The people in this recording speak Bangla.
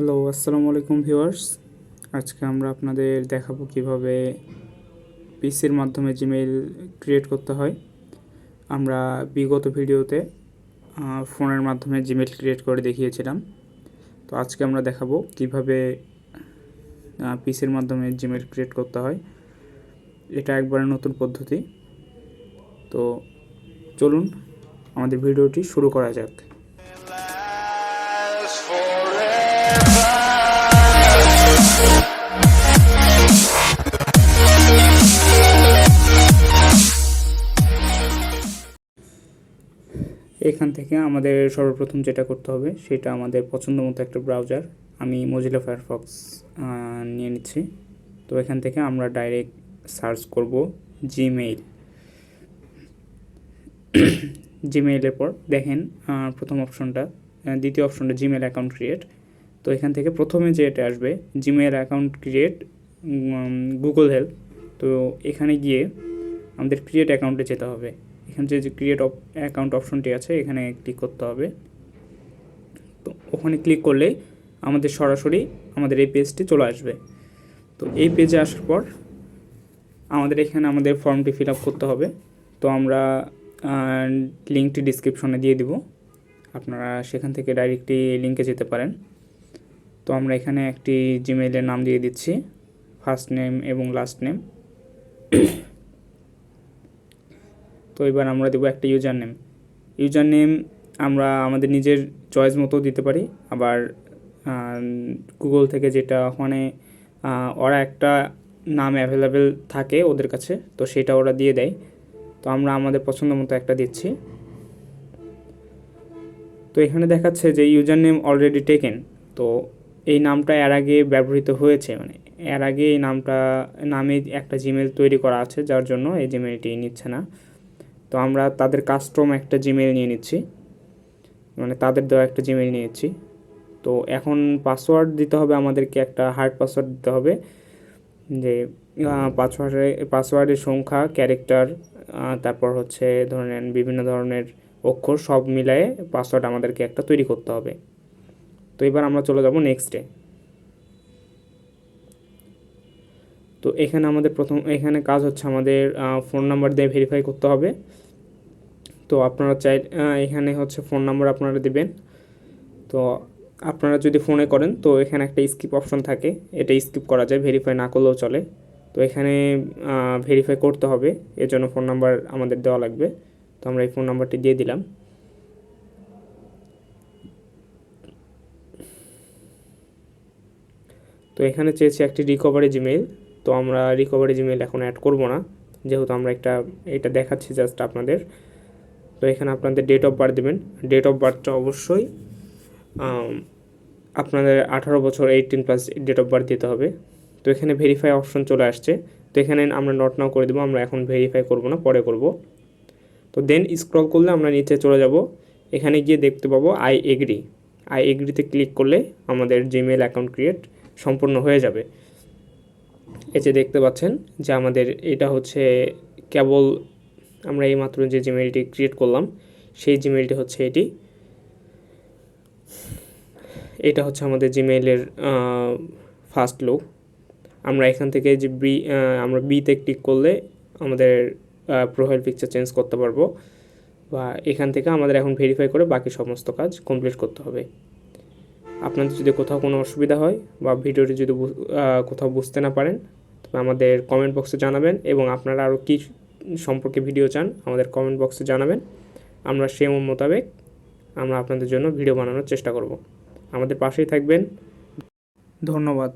হ্যালো, আসসালামু আলাইকুম ভিউয়ার্স। আজকে আমরা আপনাদের দেখাবো কিভাবে পিসির মাধ্যমে জিমেইল ক্রিয়েট করতে হয়। আমরা বিগত ভিডিওতে ফোনের মাধ্যমে জিমেইল ক্রিয়েট করে দেখিয়েছিলাম। তো আজকে আমরা দেখাবো কিভাবে পিসির মাধ্যমে জিমেইল ক্রিয়েট করতে হয়। এটা একবারে নতুন পদ্ধতি। তো চলুন আমাদের ভিডিওটি শুরু করা যাক। এখান থেকে আমাদের সর্বপ্রথম যেটা করতে হবে সেটা আমাদের পছন্দ মতো একটা ব্রাউজার, আমি মজিলা ফায়ারফক্স নিয়ে নিচ্ছি। তো এখান থেকে আমরা ডাইরেক্ট সার্চ করব জিমেইলের পর দেখেন প্রথম অপশনটা, দ্বিতীয় অপশনটা জিমেইল অ্যাকাউন্ট ক্রিয়েট। তো এখান থেকে প্রথমে যেটা আসবে Gmail account create Google help. তো এখানে গিয়ে আমাদের ক্রিয়েট অ্যাকাউন্টে যেতে হবে। এখানে যে ক্রিয়েট অ্যাকাউন্ট অপশনটি আছে এখানে ক্লিক করতে হবে। তো ওখানে ক্লিক করলে আমাদের সরাসরি আমাদের এই পেজটি চলে আসবে। তো এই পেজে আসার পর আমাদের এখানে আমাদের ফর্মটি ফিল আপ করতে হবে। তো আমরা লিঙ্কটি ডিসক্রিপশনে দিয়ে দিব, আপনারা সেখান থেকে ডাইরেক্টলি লিঙ্কে যেতে পারেন। তো আমরা এখানে একটি জিমেইলের নাম দিয়ে দিচ্ছি, ফার্স্ট নেম এবং লাস্ট নেম। তো এবার আমরা দেবো একটা ইউজার নেম আমরা আমাদের নিজের চয়েস মতো দিতে পারি, আবার গুগল থেকে যেটা ওখানে ওরা একটা নাম অ্যাভেলেবেল থাকে ওদের কাছে, তো সেটা ওরা দিয়ে দেয়। তো আমরা আমাদের পছন্দ মতো একটা দিচ্ছি। তো এখানে দেখাচ্ছে যে ইউজার নেম অলরেডি টেকেন। তো এই নামটা এর আগে ব্যবহৃত হয়েছে, মানে এর আগে এই নামে একটা জিমেল তৈরি করা আছে, যার জন্য এই জিমেলটি নিচ্ছে না। তো আমরা তাদের কাস্টম একটা জিমেইল নিয়ে নিচ্ছি, মানে তাদের দেওয়া একটা জিমেইল নিয়েছি। তো এখন পাসওয়ার্ড দিতে হবে, আমাদেরকে একটা হার্ড পাসওয়ার্ড দিতে হবে, যে পাসওয়ার্ডের সংখ্যা, ক্যারেক্টার, তারপর হচ্ছে ধরে নেন বিভিন্ন ধরনের অক্ষর সব মিলায়ে পাসওয়ার্ড আমাদেরকে একটা তৈরি করতে হবে। তো এবার আমরা চলে যাব নেক্সটে। তো এখানে আমাদের এখানে কাজ হচ্ছে আমাদের ফোন নাম্বার দিয়ে ভেরিফাই করতে হবে। তো আপনারা এখানে হচ্ছে ফোন নাম্বার আপনারা দিবেন। তো আপনারা যদি ফোনে করেন তো এখানে একটা স্কিপ অপশন থাকে, এটা স্কিপ করা যায়, ভেরিফাই না করলেও চলে। তো এখানে ভেরিফাই করতে হবে, এর জন্য ফোন নাম্বার আমাদের দেওয়া লাগবে। তো আমরা এই ফোন নাম্বারটি দিয়ে দিলাম। তো এখানে চেয়েছি একটি রিকভারি জিমেইল। তো আমরা রিকভারি জিমেইল এখন অ্যাড করব না, যেহেতু আমরা এটা দেখাচ্ছি জাস্ট আপনাদের। তো এখানে আপনাদের ডেট অফ বার্থ দেবেন। ডেট অফ বার্থটা অবশ্যই আপনাদের 18 বছর 18+ ডেট অফ বার্থ দিতে হবে। তো এখানে ভেরিফাই অপশন চলে আসছে। তো এখানে আমরা নট নাও করে দেবো, আমরা এখন ভেরিফাই করব না, পরে করব। তো দেন স্ক্রল করলে আমরা নিচে চলে যাব, এখানে গিয়ে দেখতে পাবো আই এগ্রিতে ক্লিক করলে আমাদের জিমেইল অ্যাকাউন্ট ক্রিয়েট সম্পূর্ণ হয়ে যাবে। এই যে দেখতে পাচ্ছেন যে আমাদের এটা হচ্ছে কেবল আমরা এইমাত্র যে জিমেইলটি ক্রিয়েট করলাম সেই জিমেইলটি হচ্ছে এটা হচ্ছে আমাদের জিমেইলের ফার্স্ট লুক। আমরা এখান থেকে যে আমরা বিতে ক্লিক করলে আমাদের প্রোফাইল পিকচার চেঞ্জ করতে পারবো, বা এখান থেকে আমাদের এখন ভেরিফাই করে বাকি সমস্ত কাজ কমপ্লিট করতে হবে। আপনাদের যদি কোথাও কোনো অসুবিধা হয় বা ভিডিওটি যদি কোথাও বুঝতে না পারেন, তবে আমাদের কমেন্ট বক্সে জানাবেন, এবং আপনারা আরও কী সম্পর্কে ভিডিও চান আমাদের কমেন্ট বক্সে জানাবেন। আমরা সেই মোতাবেক আমরা আপনাদের জন্য ভিডিও বানানোর চেষ্টা করব। আমাদের পাশেই থাকবেন। ধন্যবাদ।